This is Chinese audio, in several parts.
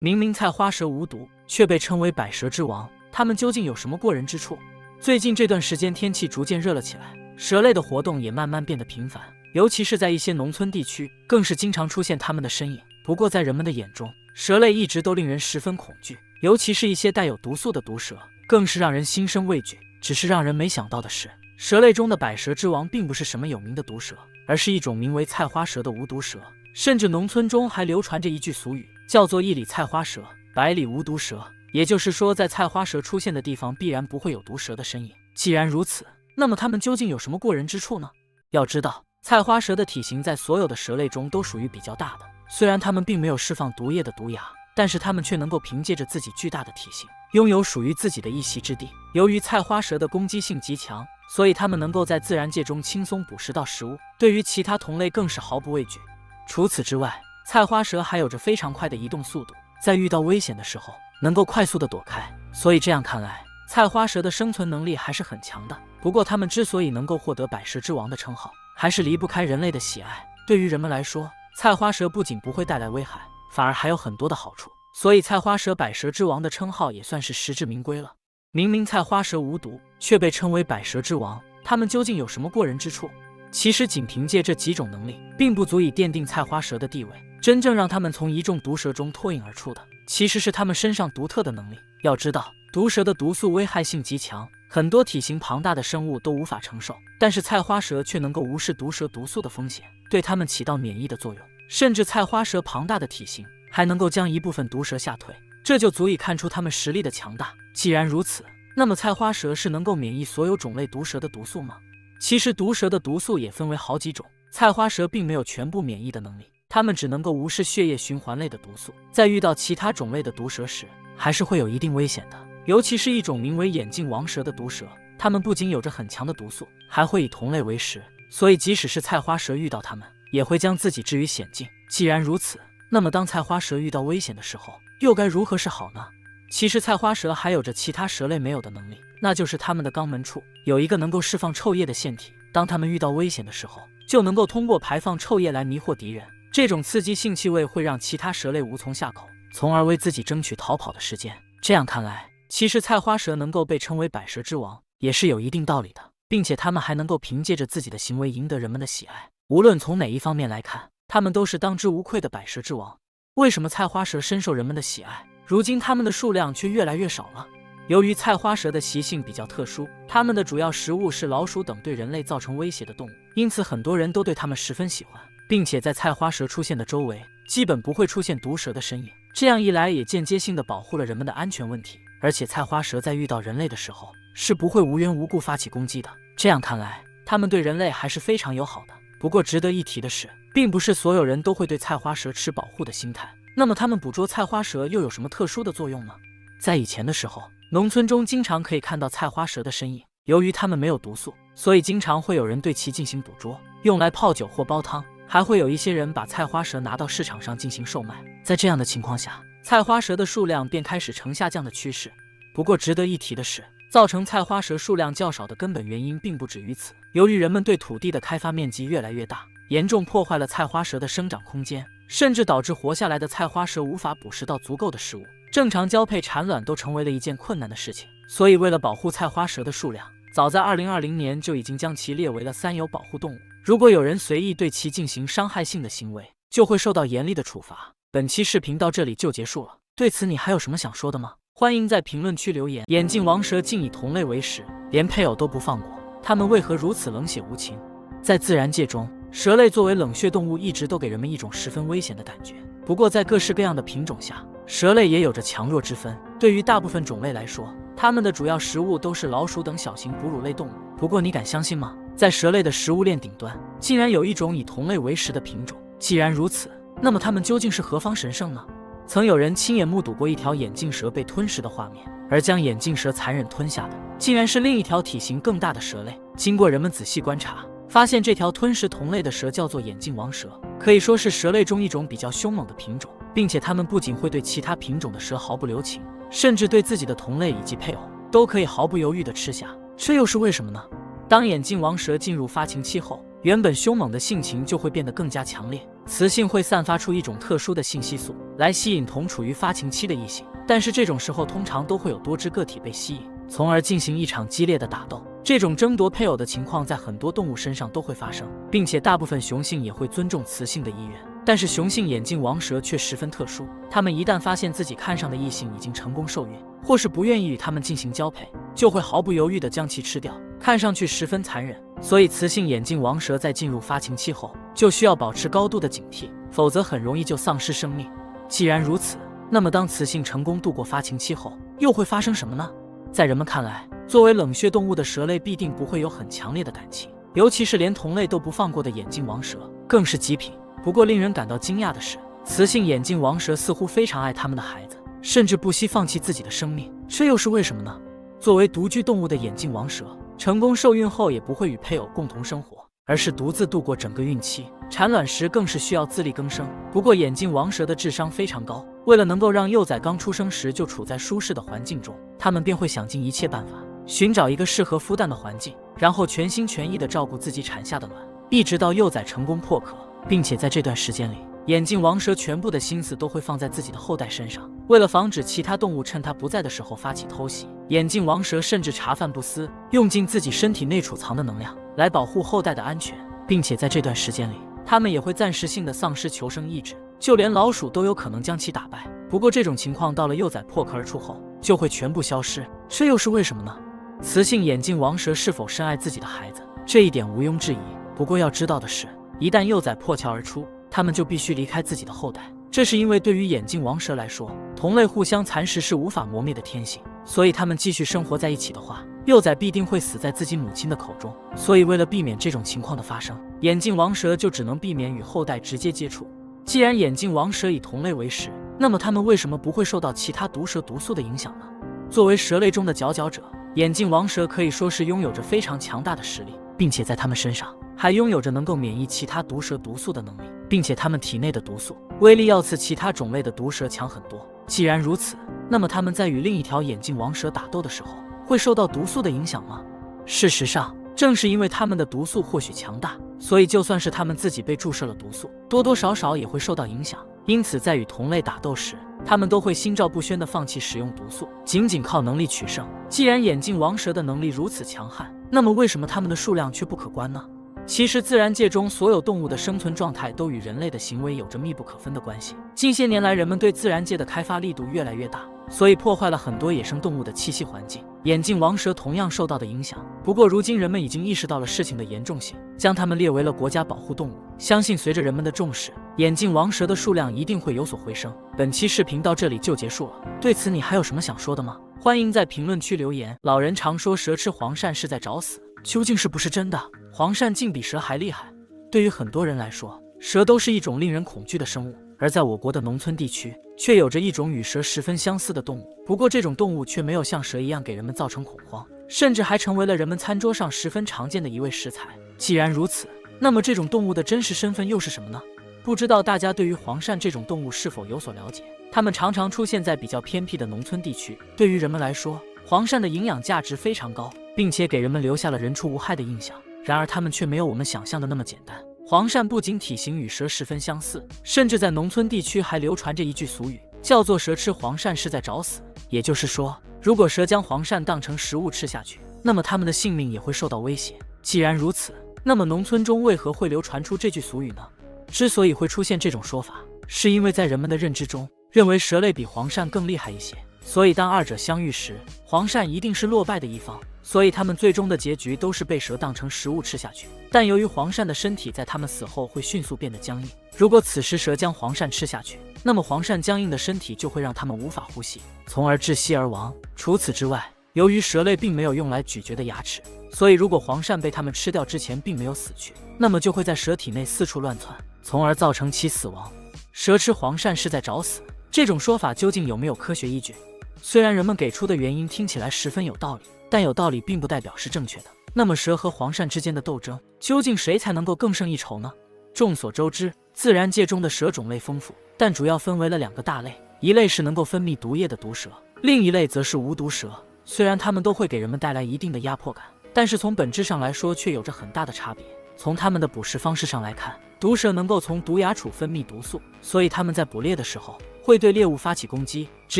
明明菜花蛇无毒，却被称为百蛇之王，它们究竟有什么过人之处？最近这段时间天气逐渐热了起来，蛇类的活动也慢慢变得频繁，尤其是在一些农村地区，更是经常出现它们的身影。不过在人们的眼中，蛇类一直都令人十分恐惧，尤其是一些带有毒素的毒蛇，更是让人心生畏惧。只是让人没想到的是，蛇类中的百蛇之王并不是什么有名的毒蛇，而是一种名为菜花蛇的无毒蛇。甚至农村中还流传着一句俗语，叫做一里菜花蛇，百里无毒蛇。也就是说，在菜花蛇出现的地方必然不会有毒蛇的身影。既然如此，那么它们究竟有什么过人之处呢？要知道，菜花蛇的体型在所有的蛇类中都属于比较大的，虽然它们并没有释放毒液的毒牙，但是它们却能够凭借着自己巨大的体型，拥有属于自己的一席之地。由于菜花蛇的攻击性极强，所以它们能够在自然界中轻松捕食到食物，对于其他同类更是毫不畏惧。除此之外，菜花蛇还有着非常快的移动速度，在遇到危险的时候能够快速的躲开，所以这样看来，菜花蛇的生存能力还是很强的。不过它们之所以能够获得百蛇之王的称号，还是离不开人类的喜爱。对于人们来说，菜花蛇不仅不会带来危害，反而还有很多的好处，所以菜花蛇百蛇之王的称号也算是实至名归了。明明菜花蛇无毒，却被称为百蛇之王，它们究竟有什么过人之处？其实仅凭借这几种能力，并不足以奠定菜花蛇的地位。真正让它们从一众毒蛇中脱颖而出的，其实是它们身上独特的能力。要知道，毒蛇的毒素危害性极强，很多体型庞大的生物都无法承受，但是菜花蛇却能够无视毒蛇毒素的风险，对它们起到免疫的作用。甚至菜花蛇庞大的体型还能够将一部分毒蛇吓退，这就足以看出它们实力的强大。既然如此，那么菜花蛇是能够免疫所有种类毒蛇的毒素吗？其实毒蛇的毒素也分为好几种，菜花蛇并没有全部免疫的能力，它们只能够无视血液循环类的毒素，在遇到其他种类的毒蛇时，还是会有一定危险的。尤其是一种名为眼镜王蛇的毒蛇，它们不仅有着很强的毒素，还会以同类为食，所以即使是菜花蛇遇到它们，也会将自己置于险境。既然如此，那么当菜花蛇遇到危险的时候，又该如何是好呢？其实菜花蛇还有着其他蛇类没有的能力，那就是它们的肛门处有一个能够释放臭液的腺体，当它们遇到危险的时候，就能够通过排放臭液来迷惑敌人。这种刺激性气味会让其他蛇类无从下口，从而为自己争取逃跑的时间。这样看来，其实菜花蛇能够被称为百蛇之王也是有一定道理的，并且它们还能够凭借着自己的行为赢得人们的喜爱。无论从哪一方面来看，它们都是当之无愧的百蛇之王。为什么菜花蛇深受人们的喜爱，如今它们的数量却越来越少了？由于菜花蛇的习性比较特殊，它们的主要食物是老鼠等对人类造成威胁的动物，因此很多人都对它们十分喜欢，并且在菜花蛇出现的周围基本不会出现毒蛇的身影。这样一来，也间接性的保护了人们的安全问题。而且菜花蛇在遇到人类的时候是不会无缘无故发起攻击的。这样看来，它们对人类还是非常友好的。不过值得一提的是，并不是所有人都会对菜花蛇持保护的心态。那么它们捕捉菜花蛇又有什么特殊的作用呢？在以前的时候，农村中经常可以看到菜花蛇的身影。由于它们没有毒素，所以经常会有人对其进行捕捉，用来泡酒或煲汤。还会有一些人把菜花蛇拿到市场上进行售卖。在这样的情况下，菜花蛇的数量便开始呈下降的趋势。不过值得一提的是，造成菜花蛇数量较少的根本原因并不止于此。由于人们对土地的开发面积越来越大，严重破坏了菜花蛇的生长空间，甚至导致活下来的菜花蛇无法捕食到足够的食物，正常交配产卵都成为了一件困难的事情。所以为了保护菜花蛇的数量，早在2020年就已经将其列为了三有保护动物。如果有人随意对其进行伤害性的行为，就会受到严厉的处罚。本期视频到这里就结束了，对此你还有什么想说的吗？欢迎在评论区留言。眼镜王蛇竟以同类为食，连配偶都不放过，它们为何如此冷血无情？在自然界中，蛇类作为冷血动物一直都给人们一种十分危险的感觉。不过在各式各样的品种下，蛇类也有着强弱之分。对于大部分种类来说，它们的主要食物都是老鼠等小型哺乳类动物。不过你敢相信吗？在蛇类的食物链顶端，竟然有一种以同类为食的品种。既然如此，那么它们究竟是何方神圣呢？曾有人亲眼目睹过一条眼镜蛇被吞食的画面，而将眼镜蛇残忍吞下的，竟然是另一条体型更大的蛇类。经过人们仔细观察，发现这条吞食同类的蛇叫做眼镜王蛇，可以说是蛇类中一种比较凶猛的品种，并且它们不仅会对其他品种的蛇毫不留情，甚至对自己的同类以及配偶都可以毫不犹豫地吃下。这又是为什么呢？当眼镜王蛇进入发情期后，原本凶猛的性情就会变得更加强烈，雌性会散发出一种特殊的信息素来吸引同处于发情期的异性，但是这种时候通常都会有多只个体被吸引，从而进行一场激烈的打斗。这种争夺配偶的情况在很多动物身上都会发生，并且大部分雄性也会尊重雌性的意愿。但是雄性眼镜王蛇却十分特殊，它们一旦发现自己看上的异性已经成功受孕，或是不愿意与它们进行交配，就会毫不犹豫地将其吃掉，看上去十分残忍。所以雌性眼镜王蛇在进入发情期后，就需要保持高度的警惕，否则很容易就丧失生命。既然如此，那么当雌性成功度过发情期后，又会发生什么呢？在人们看来，作为冷血动物的蛇类必定不会有很强烈的感情，尤其是连同类都不放过的眼镜王蛇更是极品。不过令人感到惊讶的是，雌性眼镜王蛇似乎非常爱它们的孩子，甚至不惜放弃自己的生命，这又是为什么呢？作为独居动物的眼镜王蛇，成功受孕后也不会与配偶共同生活，而是独自度过整个孕期，产卵时更是需要自力更生。不过眼镜王蛇的智商非常高，为了能够让幼崽刚出生时就处在舒适的环境中，它们便会想尽一切办法，寻找一个适合孵蛋的环境，然后全心全意地照顾自己产下的卵，一直到幼崽成功破壳。并且在这段时间里，眼镜王蛇全部的心思都会放在自己的后代身上。为了防止其他动物趁它不在的时候发起偷袭，眼镜王蛇甚至茶饭不思，用尽自己身体内储藏的能量来保护后代的安全。并且在这段时间里，它们也会暂时性的丧失求生意志，就连老鼠都有可能将其打败。不过这种情况到了幼崽破壳而出后，就会全部消失，这又是为什么呢？雌性眼镜王蛇是否深爱自己的孩子，这一点毋庸置疑。不过要知道的是，一旦幼崽破壳而出，它们就必须离开自己的后代。这是因为对于眼镜王蛇来说，同类互相蚕食是无法磨灭的天性，所以它们继续生活在一起的话，幼崽必定会死在自己母亲的口中。所以为了避免这种情况的发生，眼镜王蛇就只能避免与后代直接接触。既然眼镜王蛇以同类为食，那么它们为什么不会受到其他毒蛇毒素的影响呢？作为蛇类中的佼佼者，眼镜王蛇可以说是拥有着非常强大的实力，并且在它们身上还拥有着能够免疫其他毒蛇毒素的能力，并且它们体内的毒素威力要次其他种类的毒蛇强很多。既然如此，那么它们在与另一条眼镜王蛇打斗的时候，会受到毒素的影响吗？事实上，正是因为它们的毒素或许强大，所以就算是它们自己被注射了毒素，多多少少也会受到影响。因此在与同类打斗时，它们都会心照不宣地放弃使用毒素，仅仅靠能力取胜。既然眼镜王蛇的能力如此强悍，那么为什么它们的数量却不可观呢？其实自然界中所有动物的生存状态都与人类的行为有着密不可分的关系。近些年来，人们对自然界的开发力度越来越大，所以破坏了很多野生动物的栖息环境，眼镜王蛇同样受到的影响。不过如今人们已经意识到了事情的严重性，将它们列为了国家保护动物。相信随着人们的重视，眼镜王蛇的数量一定会有所回升。本期视频到这里就结束了，对此你还有什么想说的吗？欢迎在评论区留言。老人常说蛇吃黄鳝是在找死，究竟是不是真的？黄鳝竟比蛇还厉害。对于很多人来说，蛇都是一种令人恐惧的生物，而在我国的农村地区，却有着一种与蛇十分相似的动物。不过这种动物却没有像蛇一样给人们造成恐慌，甚至还成为了人们餐桌上十分常见的一味食材。既然如此，那么这种动物的真实身份又是什么呢？不知道大家对于黄鳝这种动物是否有所了解？它们常常出现在比较偏僻的农村地区。对于人们来说，黄鳝的营养价值非常高，并且给人们留下了人畜无害的印象。然而它们却没有我们想象的那么简单。黄鳝不仅体型与蛇十分相似，甚至在农村地区还流传着一句俗语，叫做蛇吃黄鳝是在找死。也就是说，如果蛇将黄鳝当成食物吃下去，那么它们的性命也会受到威胁。既然如此，那么农村中为何会流传出这句俗语呢？之所以会出现这种说法，是因为在人们的认知中，认为蛇类比黄鳝更厉害一些，所以当二者相遇时，黄鳝一定是落败的一方，所以它们最终的结局都是被蛇当成食物吃下去。但由于黄鳝的身体在它们死后会迅速变得僵硬，如果此时蛇将黄鳝吃下去，那么黄鳝僵硬的身体就会让它们无法呼吸，从而窒息而亡。除此之外，由于蛇类并没有用来咀嚼的牙齿，所以如果黄鳝被它们吃掉之前并没有死去，那么就会在蛇体内四处乱窜，从而造成其死亡。蛇吃黄鳝是在找死，这种说法究竟有没有科学依据？虽然人们给出的原因听起来十分有道理，但有道理并不代表是正确的。那么蛇和黄鳝之间的斗争，究竟谁才能够更胜一筹呢？众所周知，自然界中的蛇种类丰富，但主要分为了两个大类，一类是能够分泌毒液的毒蛇，另一类则是无毒蛇。虽然它们都会给人们带来一定的压迫感，但是从本质上来说却有着很大的差别。从它们的捕食方式上来看，毒蛇能够从毒牙处分泌毒素，所以它们在捕猎的时候会对猎物发起攻击。只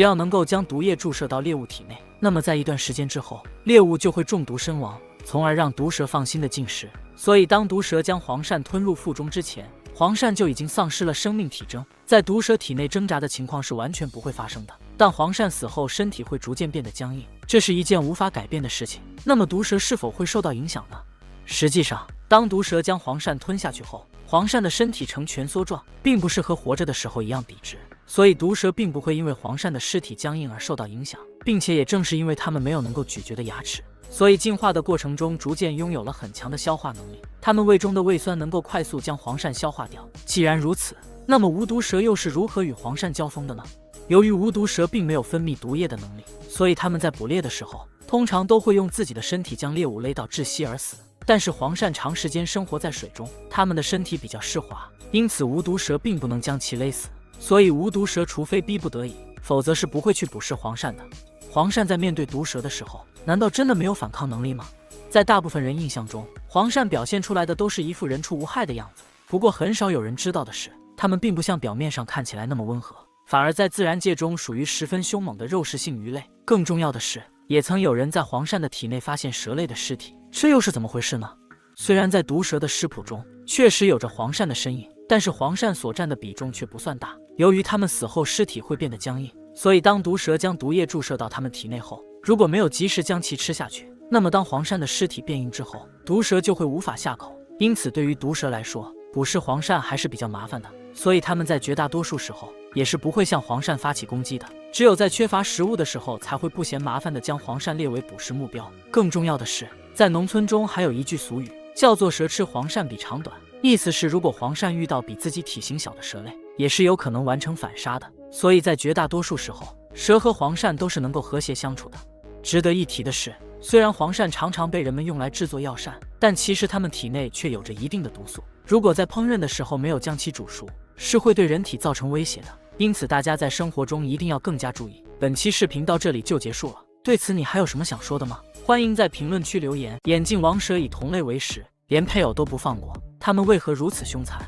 要能够将毒液注射到猎物体内，那么在一段时间之后，猎物就会中毒身亡，从而让毒蛇放心的进食。所以当毒蛇将黄鳝吞入腹中之前，黄鳝就已经丧失了生命体征，在毒蛇体内挣扎的情况是完全不会发生的。但黄鳝死后身体会逐渐变得僵硬，这是一件无法改变的事情。那么毒蛇是否会受到影响呢？实际上，当毒蛇将黄鳝吞下去后，黄鳝的身体呈蜷缩状，并不是和活着的时候一样笔直，所以毒蛇并不会因为黄鳝的尸体僵硬而受到影响，并且也正是因为它们没有能够咀嚼的牙齿，所以进化的过程中逐渐拥有了很强的消化能力，它们胃中的胃酸能够快速将黄鳝消化掉。既然如此，那么无毒蛇又是如何与黄鳝交锋的呢？由于无毒蛇并没有分泌毒液的能力，所以它们在捕猎的时候通常都会用自己的身体将猎物勒到窒息而死。但是黄鳝长时间生活在水中，它们的身体比较湿滑，因此无毒蛇并不能将其勒死，所以无毒蛇除非逼不得已，否则是不会去捕食黄鳝的。黄鳝在面对毒蛇的时候，难道真的没有反抗能力吗？在大部分人印象中，黄鳝表现出来的都是一副人畜无害的样子，不过很少有人知道的是，它们并不像表面上看起来那么温和，反而在自然界中属于十分凶猛的肉食性鱼类。更重要的是，也曾有人在黄鳝的体内发现蛇类的尸体，这又是怎么回事呢？虽然在毒蛇的尸谱中确实有着黄鳝的身影，但是黄鳝所占的比重却不算大。由于它们死后尸体会变得僵硬，所以当毒蛇将毒液注射到它们体内后，如果没有及时将其吃下去，那么当黄鳝的尸体变硬之后，毒蛇就会无法下口。因此对于毒蛇来说，捕食黄鳝还是比较麻烦的，所以它们在绝大多数时候也是不会向黄鳝发起攻击的，只有在缺乏食物的时候才会不嫌麻烦的将黄鳝列为捕食目标。更重要的是，在农村中还有一句俗语，叫做蛇吃黄鳝比长短，意思是如果黄鳝遇到比自己体型小的蛇类，也是有可能完成反杀的。所以在绝大多数时候，蛇和黄鳝都是能够和谐相处的。值得一提的是，虽然黄鳝常常被人们用来制作药膳，但其实它们体内却有着一定的毒素，如果在烹饪的时候没有将其煮熟，是会对人体造成威胁的。因此大家在生活中一定要更加注意。本期视频到这里就结束了，对此你还有什么想说的吗？欢迎在评论区留言。眼镜王蛇以同类为食，连配偶都不放过，它们为何如此凶残？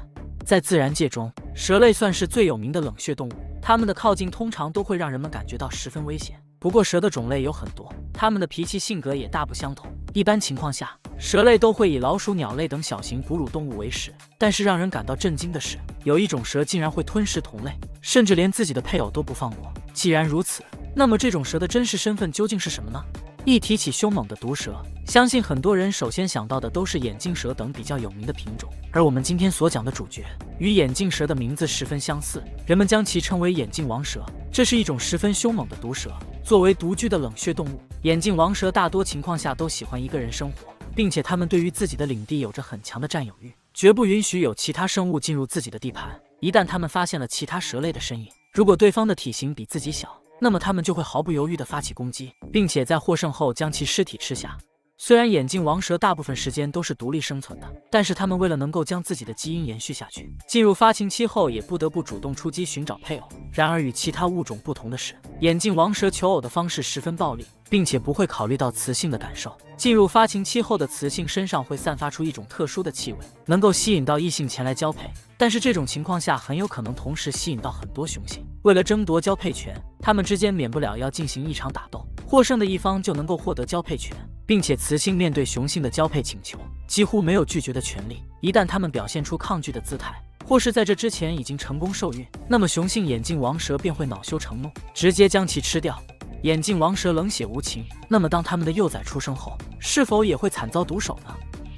在自然界中，蛇类算是最有名的冷血动物，它们的靠近通常都会让人们感觉到十分危险。不过蛇的种类有很多，它们的脾气性格也大不相同。一般情况下，蛇类都会以老鼠、鸟类等小型哺乳动物为食，但是让人感到震惊的是，有一种蛇竟然会吞噬同类，甚至连自己的配偶都不放过。既然如此，那么这种蛇的真实身份究竟是什么呢？一提起凶猛的毒蛇，相信很多人首先想到的都是眼镜蛇等比较有名的品种，而我们今天所讲的主角与眼镜蛇的名字十分相似，人们将其称为眼镜王蛇。这是一种十分凶猛的毒蛇，作为独居的冷血动物，眼镜王蛇大多情况下都喜欢一个人生活，并且它们对于自己的领地有着很强的占有欲，绝不允许有其他生物进入自己的地盘。一旦它们发现了其他蛇类的身影，如果对方的体型比自己小，那么它们就会毫不犹豫地发起攻击，并且在获胜后将其尸体吃下。虽然眼镜王蛇大部分时间都是独立生存的，但是它们为了能够将自己的基因延续下去，进入发情期后也不得不主动出击寻找配偶。然而与其他物种不同的是，眼镜王蛇求偶的方式十分暴力，并且不会考虑到雌性的感受。进入发情期后的雌性身上会散发出一种特殊的气味，能够吸引到异性前来交配，但是这种情况下很有可能同时吸引到很多雄性。为了争夺交配权，它们之间免不了要进行一场打斗，获胜的一方就能够获得交配权，并且雌性面对雄性的交配请求几乎没有拒绝的权利。一旦它们表现出抗拒的姿态，或是在这之前已经成功受孕，那么雄性眼镜王蛇便会恼羞成怒，直接将其吃掉。眼镜王蛇冷血无情，那么当它们的幼崽出生后，是否也会惨遭毒手呢？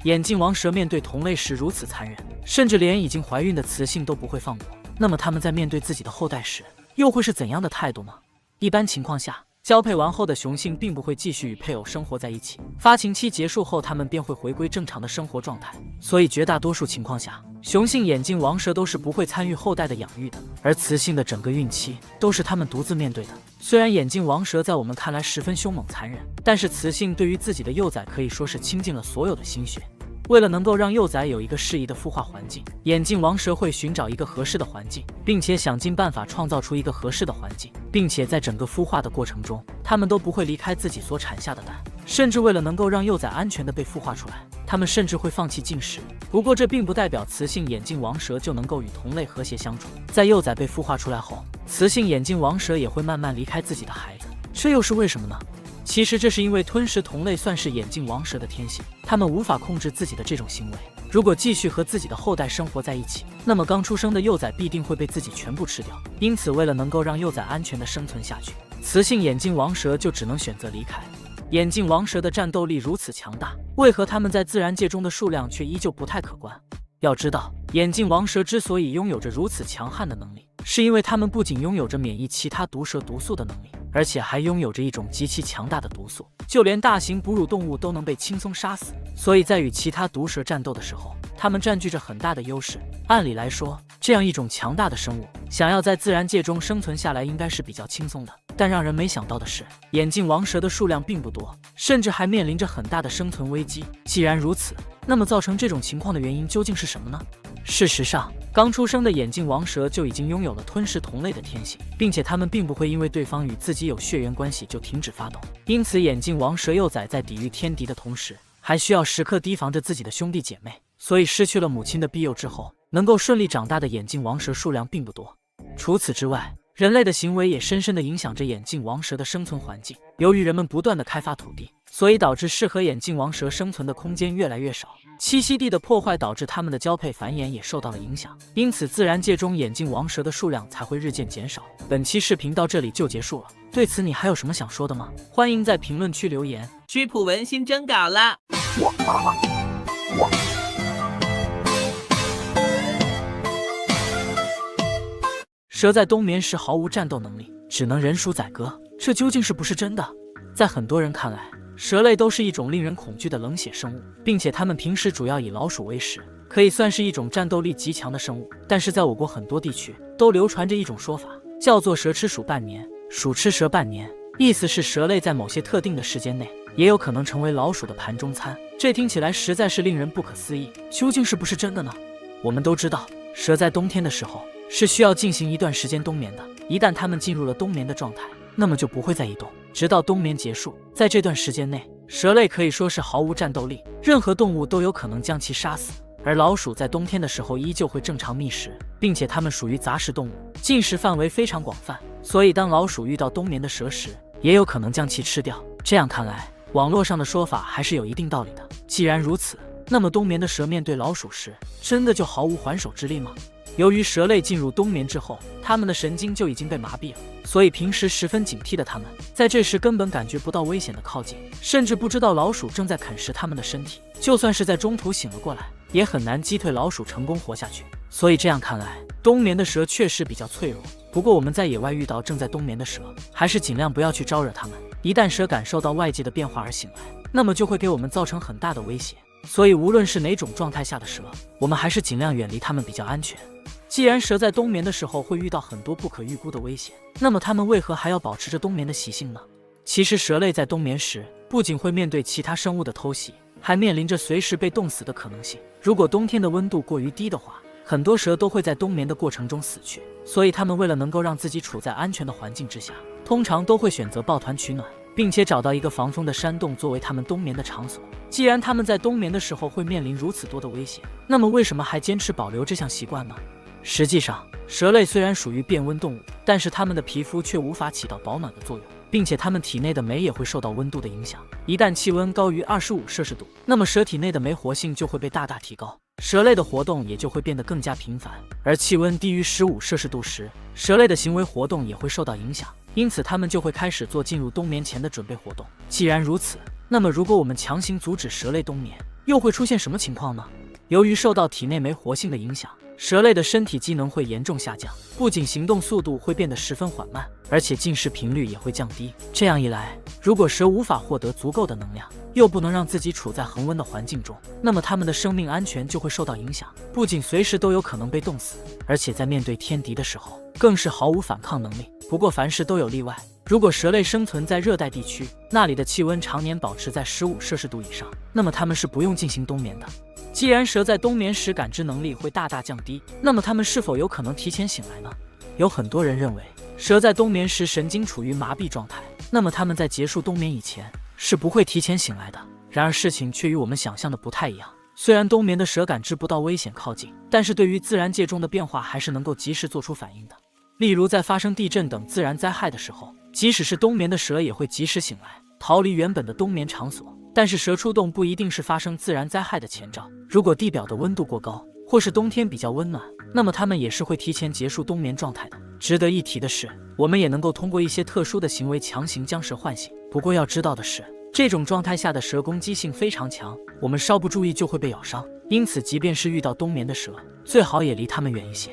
眼镜王蛇面对同类时如此残忍，甚至连已经怀孕的雌性都不会放过，那么它们在面对自己的后代时又会是怎样的态度呢？一般情况下，交配完后的雄性并不会继续与配偶生活在一起，发情期结束后它们便会回归正常的生活状态，所以绝大多数情况下，雄性眼镜王蛇都是不会参与后代的养育的，而雌性的整个孕期都是它们独自面对的。虽然眼镜王蛇在我们看来十分凶猛残忍，但是雌性对于自己的幼崽可以说是倾尽了所有的心血。为了能够让幼崽有一个适宜的孵化环境，眼镜王蛇会寻找一个合适的环境，并且想尽办法创造出一个合适的环境，并且在整个孵化的过程中，它们都不会离开自己所产下的蛋，甚至为了能够让幼崽安全的被孵化出来，它们甚至会放弃进食。不过这并不代表雌性眼镜王蛇就能够与同类和谐相处，在幼崽被孵化出来后，雌性眼镜王蛇也会慢慢离开自己的孩子，这又是为什么呢？其实这是因为吞食同类算是眼镜王蛇的天性，它们无法控制自己的这种行为。如果继续和自己的后代生活在一起，那么刚出生的幼崽必定会被自己全部吃掉。因此，为了能够让幼崽安全的生存下去，雌性眼镜王蛇就只能选择离开。眼镜王蛇的战斗力如此强大，为何它们在自然界中的数量却依旧不太可观？要知道，眼镜王蛇之所以拥有着如此强悍的能力，是因为它们不仅拥有着免疫其他毒蛇毒素的能力，而且还拥有着一种极其强大的毒素，就连大型哺乳动物都能被轻松杀死。所以在与其他毒蛇战斗的时候，它们占据着很大的优势。按理来说，这样一种强大的生物，想要在自然界中生存下来应该是比较轻松的。但让人没想到的是，眼镜王蛇的数量并不多，甚至还面临着很大的生存危机。既然如此，那么造成这种情况的原因究竟是什么呢？事实上，刚出生的眼镜王蛇就已经拥有了吞噬同类的天性，并且它们并不会因为对方与自己有血缘关系就停止发动。因此，眼镜王蛇幼崽在抵御天敌的同时，还需要时刻提防着自己的兄弟姐妹。所以，失去了母亲的庇佑之后，能够顺利长大的眼镜王蛇数量并不多。除此之外，人类的行为也深深地影响着眼镜王蛇的生存环境。由于人们不断地开发土地，所以导致适合眼镜王蛇生存的空间越来越少，栖息地的破坏导致它们的交配繁衍也受到了影响，因此自然界中眼镜王蛇的数量才会日渐减少。本期视频到这里就结束了，对此你还有什么想说的吗？欢迎在评论区留言。曲普文新征稿了。蛇在冬眠时毫无战斗能力，只能人鼠宰割，这究竟是不是真的？在很多人看来，蛇类都是一种令人恐惧的冷血生物，并且它们平时主要以老鼠为食，可以算是一种战斗力极强的生物。但是在我国很多地区都流传着一种说法，叫做蛇吃鼠半年，鼠吃蛇半年，意思是蛇类在某些特定的时间内也有可能成为老鼠的盘中餐。这听起来实在是令人不可思议，究竟是不是真的呢？我们都知道，蛇在冬天的时候是需要进行一段时间冬眠的，一旦它们进入了冬眠的状态，那么就不会再移动，直到冬眠结束。在这段时间内，蛇类可以说是毫无战斗力，任何动物都有可能将其杀死。而老鼠在冬天的时候依旧会正常觅食，并且它们属于杂食动物，进食范围非常广泛，所以当老鼠遇到冬眠的蛇时，也有可能将其吃掉。这样看来，网络上的说法还是有一定道理的。既然如此，那么冬眠的蛇面对老鼠时，真的就毫无还手之力吗？由于蛇类进入冬眠之后，它们的神经就已经被麻痹了，所以平时十分警惕的它们，在这时根本感觉不到危险的靠近，甚至不知道老鼠正在啃食它们的身体。就算是在中途醒了过来，也很难击退老鼠成功活下去。所以这样看来，冬眠的蛇确实比较脆弱。不过我们在野外遇到正在冬眠的蛇，还是尽量不要去招惹它们。一旦蛇感受到外界的变化而醒来，那么就会给我们造成很大的威胁。所以无论是哪种状态下的蛇，我们还是尽量远离它们比较安全。既然蛇在冬眠的时候会遇到很多不可预估的危险，那么它们为何还要保持着冬眠的习性呢？其实蛇类在冬眠时，不仅会面对其他生物的偷袭，还面临着随时被冻死的可能性。如果冬天的温度过于低的话，很多蛇都会在冬眠的过程中死去。所以它们为了能够让自己处在安全的环境之下，通常都会选择抱团取暖，并且找到一个防风的山洞作为它们冬眠的场所。既然它们在冬眠的时候会面临如此多的危险，那么为什么还坚持保留这项习惯呢？实际上，蛇类虽然属于变温动物，但是它们的皮肤却无法起到保暖的作用，并且它们体内的酶也会受到温度的影响。一旦气温高于25°C，那么蛇体内的酶活性就会被大大提高，蛇类的活动也就会变得更加频繁。而气温低于15°C时，蛇类的行为活动也会受到影响，因此它们就会开始做进入冬眠前的准备活动。既然如此，那么如果我们强行阻止蛇类冬眠，又会出现什么情况呢？由于受到体内酶活性的影响，蛇类的身体机能会严重下降，不仅行动速度会变得十分缓慢，而且进食频率也会降低。这样一来，如果蛇无法获得足够的能量，又不能让自己处在恒温的环境中，那么它们的生命安全就会受到影响，不仅随时都有可能被冻死，而且在面对天敌的时候，更是毫无反抗能力。不过凡事都有例外，如果蛇类生存在热带地区，那里的气温常年保持在15°C以上，那么它们是不用进行冬眠的。既然蛇在冬眠时感知能力会大大降低，那么它们是否有可能提前醒来呢？有很多人认为，蛇在冬眠时神经处于麻痹状态，那么它们在结束冬眠以前是不会提前醒来的。然而事情却与我们想象的不太一样。虽然冬眠的蛇感知不到危险靠近，但是对于自然界中的变化还是能够及时做出反应的。例如在发生地震等自然灾害的时候，即使是冬眠的蛇也会及时醒来，逃离原本的冬眠场所。但是蛇出洞不一定是发生自然灾害的前兆，如果地表的温度过高，或是冬天比较温暖，那么它们也是会提前结束冬眠状态的。值得一提的是，我们也能够通过一些特殊的行为强行将蛇唤醒。不过要知道的是，这种状态下的蛇攻击性非常强，我们稍不注意就会被咬伤，因此即便是遇到冬眠的蛇，最好也离它们远一些。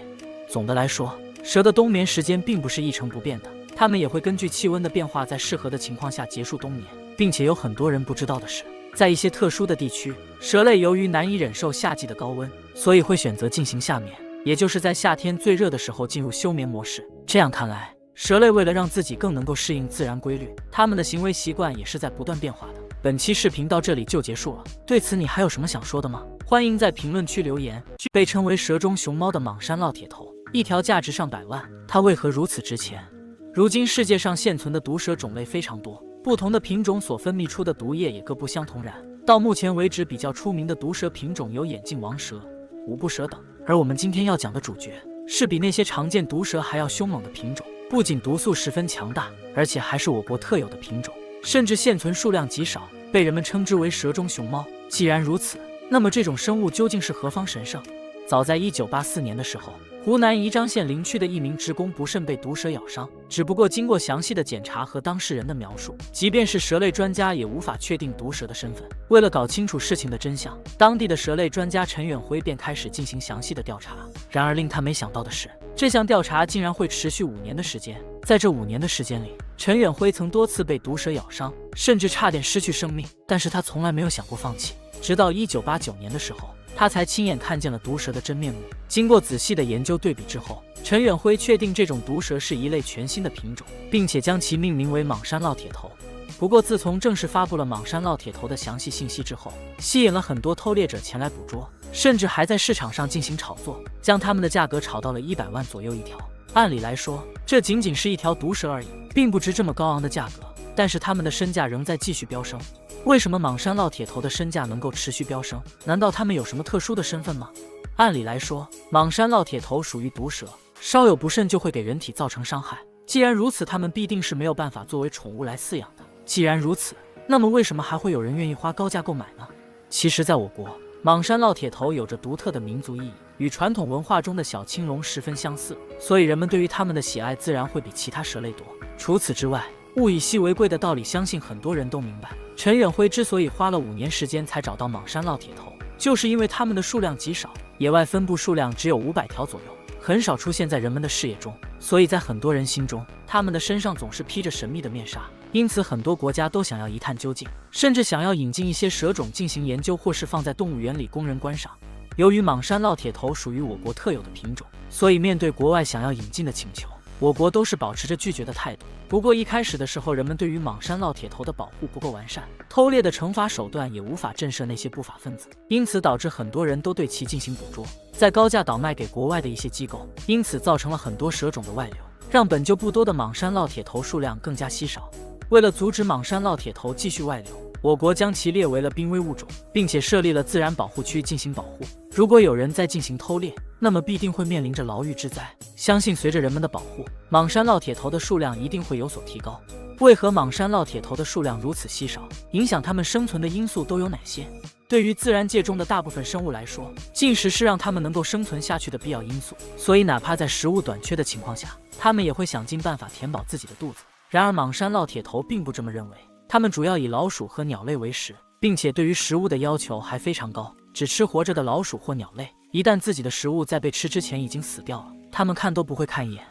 总的来说，蛇的冬眠时间并不是一成不变的，它们也会根据气温的变化在适合的情况下结束冬眠。并且有很多人不知道的是，在一些特殊的地区，蛇类由于难以忍受夏季的高温，所以会选择进行夏眠，也就是在夏天最热的时候进入休眠模式。这样看来，蛇类为了让自己更能够适应自然规律，它们的行为习惯也是在不断变化的。本期视频到这里就结束了，对此你还有什么想说的吗？欢迎在评论区留言。被称为蛇中熊猫的莽山烙铁头，一条价值上百万，它为何如此值钱？如今世界上现存的毒蛇种类非常多，不同的品种所分泌出的毒液也各不相同。到目前为止比较出名的毒蛇品种有眼镜王蛇、五步蛇等，而我们今天要讲的主角是比那些常见毒蛇还要凶猛的品种，不仅毒素十分强大，而且还是我国特有的品种，甚至现存数量极少，被人们称之为蛇中熊猫。既然如此，那么这种生物究竟是何方神圣？早在1984年的时候，湖南宜章县灵区的一名职工不慎被毒蛇咬伤，只不过经过详细的检查和当事人的描述，即便是蛇类专家也无法确定毒蛇的身份。为了搞清楚事情的真相，当地的蛇类专家陈远辉便开始进行详细的调查。然而令他没想到的是，这项调查竟然会持续5年的时间。在这5年的时间里，陈远辉曾多次被毒蛇咬伤，甚至差点失去生命，但是他从来没有想过放弃。直到1989年的时候，他才亲眼看见了毒蛇的真面目。经过仔细的研究对比之后，陈远辉确定这种毒蛇是一类全新的品种，并且将其命名为莽山烙铁头。不过自从正式发布了莽山烙铁头的详细信息之后，吸引了很多偷猎者前来捕捉，甚至还在市场上进行炒作，将它们的价格炒到了100万左右一条。按理来说，这仅仅是一条毒蛇而已，并不值这么高昂的价格，但是它们的身价仍在继续飙升。为什么莽山烙铁头的身价能够持续飙升？难道它们有什么特殊的身份吗？按理来说，莽山烙铁头属于毒蛇，稍有不慎就会给人体造成伤害。既然如此，它们必定是没有办法作为宠物来饲养的。既然如此，那么为什么还会有人愿意花高价购买呢？其实在我国，莽山烙铁头有着独特的民族意义，与传统文化中的小青龙十分相似，所以人们对于它们的喜爱自然会比其他蛇类多。除此之外，物以稀为贵的道理相信很多人都明白。陈远辉之所以花了5年时间才找到莽山烙铁头，就是因为它们的数量极少，野外分布数量只有500条左右，很少出现在人们的视野中，所以在很多人心中，它们的身上总是披着神秘的面纱。因此很多国家都想要一探究竟，甚至想要引进一些蛇种进行研究，或是放在动物园里供人观赏。由于莽山烙铁头属于我国特有的品种，所以面对国外想要引进的请求，我国都是保持着拒绝的态度。不过一开始的时候，人们对于莽山烙铁头的保护不够完善，偷猎的惩罚手段也无法震慑那些不法分子，因此导致很多人都对其进行捕捉，再高价倒卖给国外的一些机构，因此造成了很多蛇种的外流，让本就不多的莽山烙铁头数量更加稀少。为了阻止莽山烙铁头继续外流，我国将其列为了濒危物种，并且设立了自然保护区进行保护。如果有人再进行偷猎，那么必定会面临着牢狱之灾。相信随着人们的保护，莽山烙铁头的数量一定会有所提高。为何莽山烙铁头的数量如此稀少？影响它们生存的因素都有哪些？对于自然界中的大部分生物来说，进食是让它们能够生存下去的必要因素，所以哪怕在食物短缺的情况下，它们也会想尽办法填饱自己的肚子。然而莽山烙铁头并不这么认为，它们主要以老鼠和鸟类为食，并且对于食物的要求还非常高，只吃活着的老鼠或鸟类。一旦自己的食物在被吃之前已经死掉了，它们看都不会看一眼。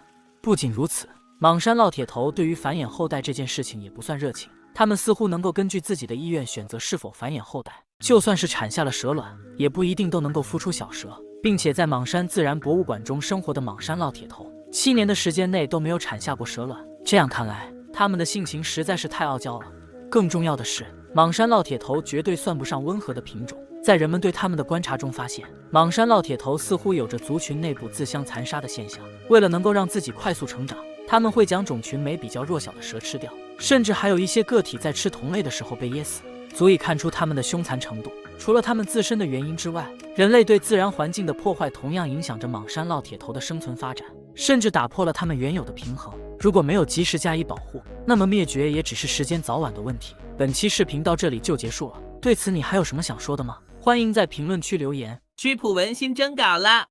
不仅如此，莽山烙铁头对于繁衍后代这件事情也不算热情，它们似乎能够根据自己的意愿选择是否繁衍后代，就算是产下了蛇卵，也不一定都能够孵出小蛇。并且在莽山自然博物馆中生活的莽山烙铁头， 7年的时间内都没有产下过蛇卵。这样看来，它们的性情实在是太傲娇了。更重要的是，莽山烙铁头绝对算不上温和的品种。在人们对它们的观察中发现，莽山烙铁头似乎有着族群内部自相残杀的现象。为了能够让自己快速成长，它们会将种群没比较弱小的蛇吃掉，甚至还有一些个体在吃同类的时候被噎死，足以看出它们的凶残程度。除了它们自身的原因之外，人类对自然环境的破坏同样影响着莽山烙铁头的生存发展，甚至打破了它们原有的平衡。如果没有及时加以保护，那么灭绝也只是时间早晚的问题。本期视频到这里就结束了，对此你还有什么想说的吗？欢迎在评论区留言。曲普文新征稿了。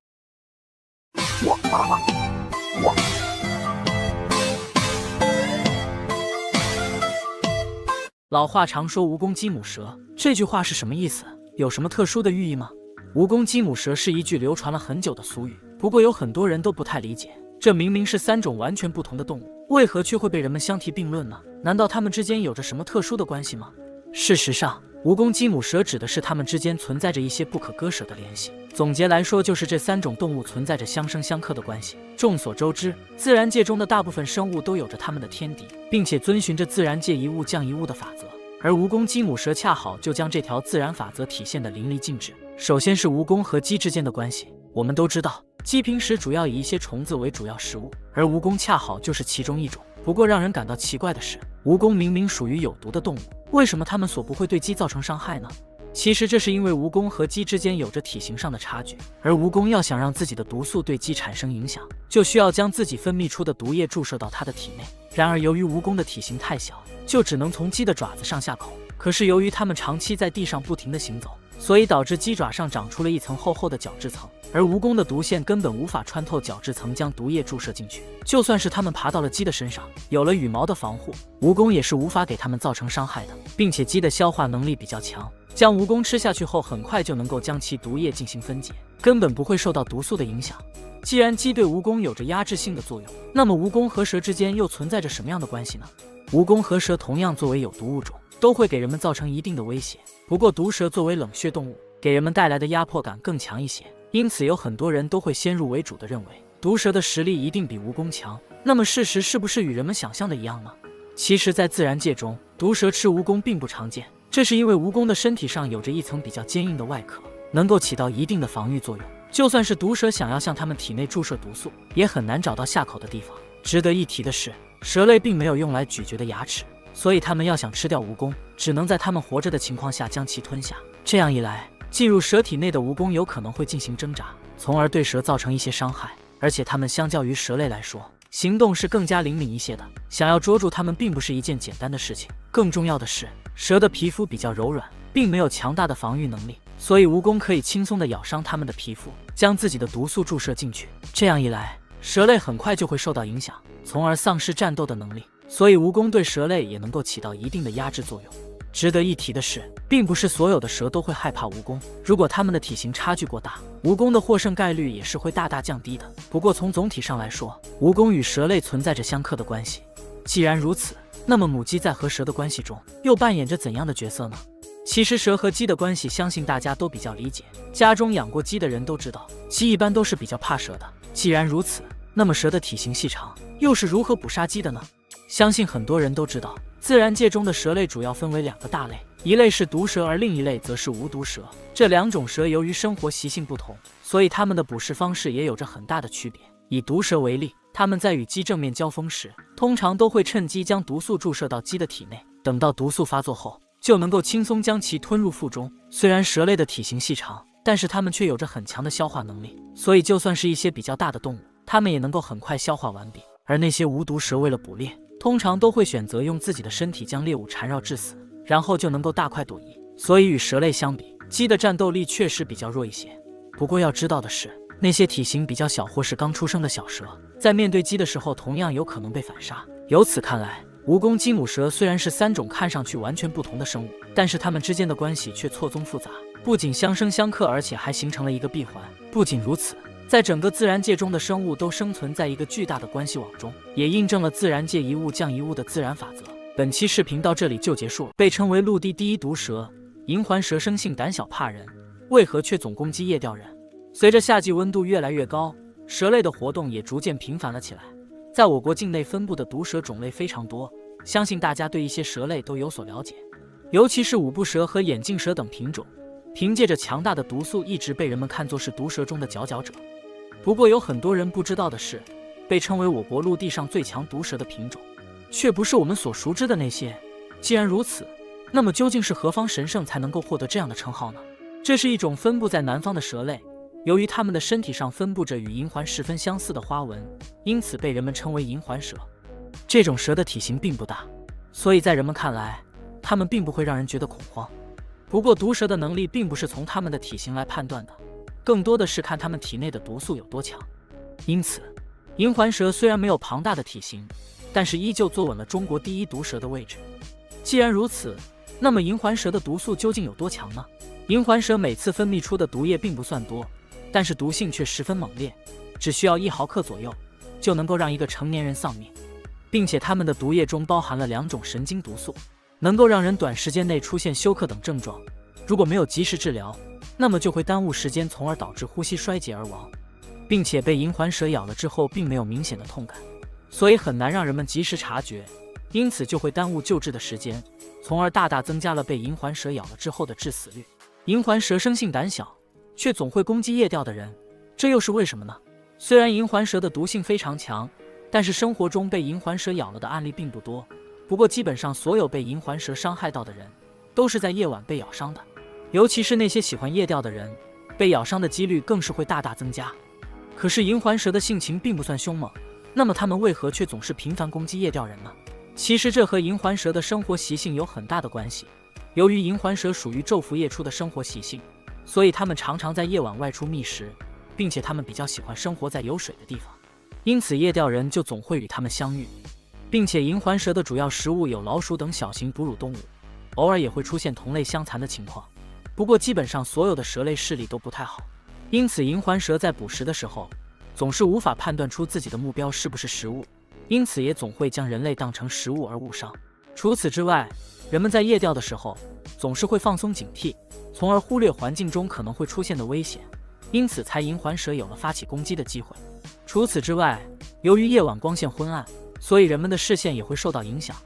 老话常说蜈蚣鸡母蛇，这句话是什么意思？有什么特殊的寓意吗？蜈蚣鸡母蛇是一句流传了很久的俗语，不过有很多人都不太理解，这明明是3种完全不同的动物，为何却会被人们相提并论呢？难道它们之间有着什么特殊的关系吗？事实上，蜈蚣鸡母蛇指的是它们之间存在着一些不可割舍的联系。总结来说，就是这3种动物存在着相生相克的关系。众所周知，自然界中的大部分生物都有着它们的天敌，并且遵循着自然界一物降一物的法则，而蜈蚣鸡母蛇恰好就将这条自然法则体现得淋漓尽致。首先是蜈蚣和鸡之间的关系。我们都知道，鸡平时主要以一些虫子为主要食物，而蜈蚣恰好就是其中一种。不过让人感到奇怪的是，蜈蚣明明属于有毒的动物，为什么它们所不会对鸡造成伤害呢？其实这是因为蜈蚣和鸡之间有着体型上的差距，而蜈蚣要想让自己的毒素对鸡产生影响，就需要将自己分泌出的毒液注射到它的体内。然而由于蜈蚣的体型太小，就只能从鸡的爪子上下口，可是由于它们长期在地上不停地行走，所以导致鸡爪上长出了一层厚厚的角质层，而蜈蚣的毒腺根本无法穿透角质层将毒液注射进去。就算是它们爬到了鸡的身上，有了羽毛的防护，蜈蚣也是无法给它们造成伤害的，并且鸡的消化能力比较强，将蜈蚣吃下去后很快就能够将其毒液进行分解，根本不会受到毒素的影响。既然鸡对蜈蚣有着压制性的作用，那么蜈蚣和蛇之间又存在着什么样的关系呢？蜈蚣和蛇同样作为有毒物种，都会给人们造成一定的威胁，不过毒蛇作为冷血动物，给人们带来的压迫感更强一些，因此有很多人都会先入为主的认为毒蛇的实力一定比蜈蚣强。那么事实是不是与人们想象的一样呢？其实在自然界中，毒蛇吃蜈蚣并不常见，这是因为蜈蚣的身体上有着一层比较坚硬的外壳，能够起到一定的防御作用，就算是毒蛇想要向它们体内注射毒素，也很难找到下口的地方。值得一提的是，蛇类并没有用来咀嚼的牙齿，所以它们要想吃掉蜈蚣，只能在它们活着的情况下将其吞下。这样一来，进入蛇体内的蜈蚣有可能会进行挣扎，从而对蛇造成一些伤害。而且它们相较于蛇类来说，行动是更加灵敏一些的，想要捉住它们并不是一件简单的事情。更重要的是，蛇的皮肤比较柔软，并没有强大的防御能力，所以蜈蚣可以轻松地咬伤它们的皮肤，将自己的毒素注射进去。这样一来，蛇类很快就会受到影响，从而丧失战斗的能力，所以蜈蚣对蛇类也能够起到一定的压制作用。值得一提的是，并不是所有的蛇都会害怕蜈蚣，如果它们的体型差距过大，蜈蚣的获胜概率也是会大大降低的。不过从总体上来说，蜈蚣与蛇类存在着相克的关系。既然如此，那么母鸡在和蛇的关系中又扮演着怎样的角色呢？其实蛇和鸡的关系相信大家都比较理解，家中养过鸡的人都知道，鸡一般都是比较怕蛇的。既然如此，那么蛇的体型细长，又是如何捕杀鸡的呢？相信很多人都知道，自然界中的蛇类主要分为2个大类，一类是毒蛇，而另一类则是无毒蛇。这2种蛇由于生活习性不同，所以它们的捕食方式也有着很大的区别。以毒蛇为例，它们在与鸡正面交锋时，通常都会趁机将毒素注射到鸡的体内，等到毒素发作后，就能够轻松将其吞入腹中。虽然蛇类的体型细长，但是它们却有着很强的消化能力，所以就算是一些比较大的动物，它们也能够很快消化完毕。而那些无毒蛇为了捕猎，通常都会选择用自己的身体将猎物缠绕致死，然后就能够大快朵颐。所以与蛇类相比，鸡的战斗力确实比较弱一些。不过要知道的是，那些体型比较小或是刚出生的小蛇，在面对鸡的时候同样有可能被反杀。由此看来，蜈蚣鸡母蛇虽然是3种看上去完全不同的生物，但是它们之间的关系却错综复杂，不仅相生相克，而且还形成了一个闭环。不仅如此，在整个自然界中的生物都生存在一个巨大的关系网中，也印证了自然界一物降一物的自然法则。本期视频到这里就结束了。被称为陆地第一毒蛇，银环蛇生性胆小怕人，为何却总攻击夜钓人？随着夏季温度越来越高，蛇类的活动也逐渐频繁了起来。在我国境内分布的毒蛇种类非常多，相信大家对一些蛇类都有所了解，尤其是五步蛇和眼镜蛇等品种，凭借着强大的毒素，一直被人们看作是毒蛇中的佼佼者。不过有很多人不知道的是，被称为我国陆地上最强毒蛇的品种，却不是我们所熟知的那些。既然如此，那么究竟是何方神圣才能够获得这样的称号呢？这是一种分布在南方的蛇类，由于它们的身体上分布着与银环十分相似的花纹，因此被人们称为银环蛇。这种蛇的体型并不大，所以在人们看来，它们并不会让人觉得恐慌。不过毒蛇的能力并不是从它们的体型来判断的，更多的是看它们体内的毒素有多强。因此，银环蛇虽然没有庞大的体型，但是依旧坐稳了中国第一毒蛇的位置。既然如此，那么银环蛇的毒素究竟有多强呢？银环蛇每次分泌出的毒液并不算多，但是毒性却十分猛烈，只需要1毫克左右，就能够让一个成年人丧命。并且它们的毒液中包含了2种神经毒素，能够让人短时间内出现休克等症状。如果没有及时治疗，那么就会耽误时间，从而导致呼吸衰竭而亡。并且被银环蛇咬了之后并没有明显的痛感，所以很难让人们及时察觉，因此就会耽误救治的时间，从而大大增加了被银环蛇咬了之后的致死率。银环蛇生性胆小，却总会攻击夜钓的人，这又是为什么呢？虽然银环蛇的毒性非常强，但是生活中被银环蛇咬了的案例并不多。不过基本上所有被银环蛇伤害到的人，都是在夜晚被咬伤的，尤其是那些喜欢夜钓的人，被咬伤的几率更是会大大增加。可是银环蛇的性情并不算凶猛，那么它们为何却总是频繁攻击夜钓人呢？其实这和银环蛇的生活习性有很大的关系。由于银环蛇属于昼伏夜出的生活习性，所以它们常常在夜晚外出觅食，并且它们比较喜欢生活在有水的地方，因此夜钓人就总会与它们相遇。并且银环蛇的主要食物有老鼠等小型哺乳动物，偶尔也会出现同类相残的情况。不过基本上所有的蛇类视力都不太好，因此银环蛇在捕食的时候总是无法判断出自己的目标是不是食物，因此也总会将人类当成食物而误伤。除此之外，人们在夜钓的时候总是会放松警惕，从而忽略环境中可能会出现的危险，因此才银环蛇有了发起攻击的机会。除此之外，由于夜晚光线昏暗，所以人们的视线也会受到影响，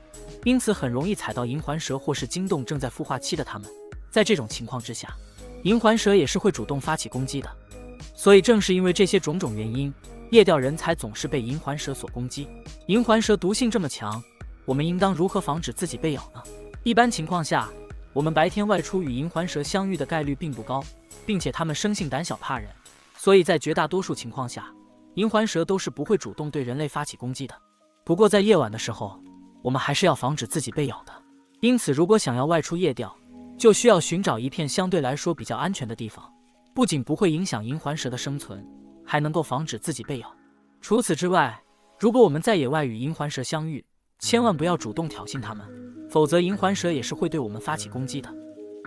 因此很容易踩到银环蛇或是惊动正在孵化期的它们。在这种情况之下，银环蛇也是会主动发起攻击的。所以正是因为这些种种原因，夜钓人才总是被银环蛇所攻击。银环蛇毒性这么强，我们应当如何防止自己被咬呢？一般情况下，我们白天外出与银环蛇相遇的概率并不高，并且它们生性胆小怕人，所以在绝大多数情况下，银环蛇都是不会主动对人类发起攻击的。不过在夜晚的时候，我们还是要防止自己被咬的。因此如果想要外出夜钓，就需要寻找一片相对来说比较安全的地方，不仅不会影响银环蛇的生存，还能够防止自己被咬。除此之外，如果我们在野外与银环蛇相遇，千万不要主动挑衅它们，否则银环蛇也是会对我们发起攻击的。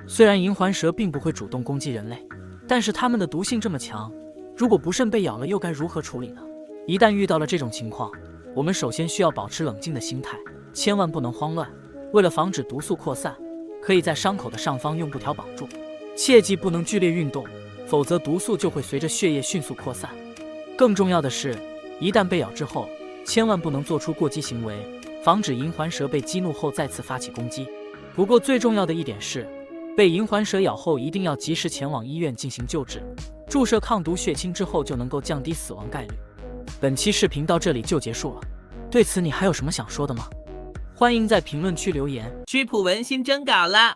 虽然银环蛇并不会主动攻击人类，但是它们的毒性这么强，如果不慎被咬了又该如何处理呢？一旦遇到了这种情况，我们首先需要保持冷静的心态，千万不能慌乱。为了防止毒素扩散，可以在伤口的上方用布条绑住，切记不能剧烈运动，否则毒素就会随着血液迅速扩散。更重要的是，一旦被咬之后，千万不能做出过激行为，防止银环蛇被激怒后再次发起攻击。不过最重要的一点是，被银环蛇咬后一定要及时前往医院进行救治，注射抗毒血清之后就能够降低死亡概率。本期视频到这里就结束了，对此你还有什么想说的吗？欢迎在评论区留言。曲普文新征稿了。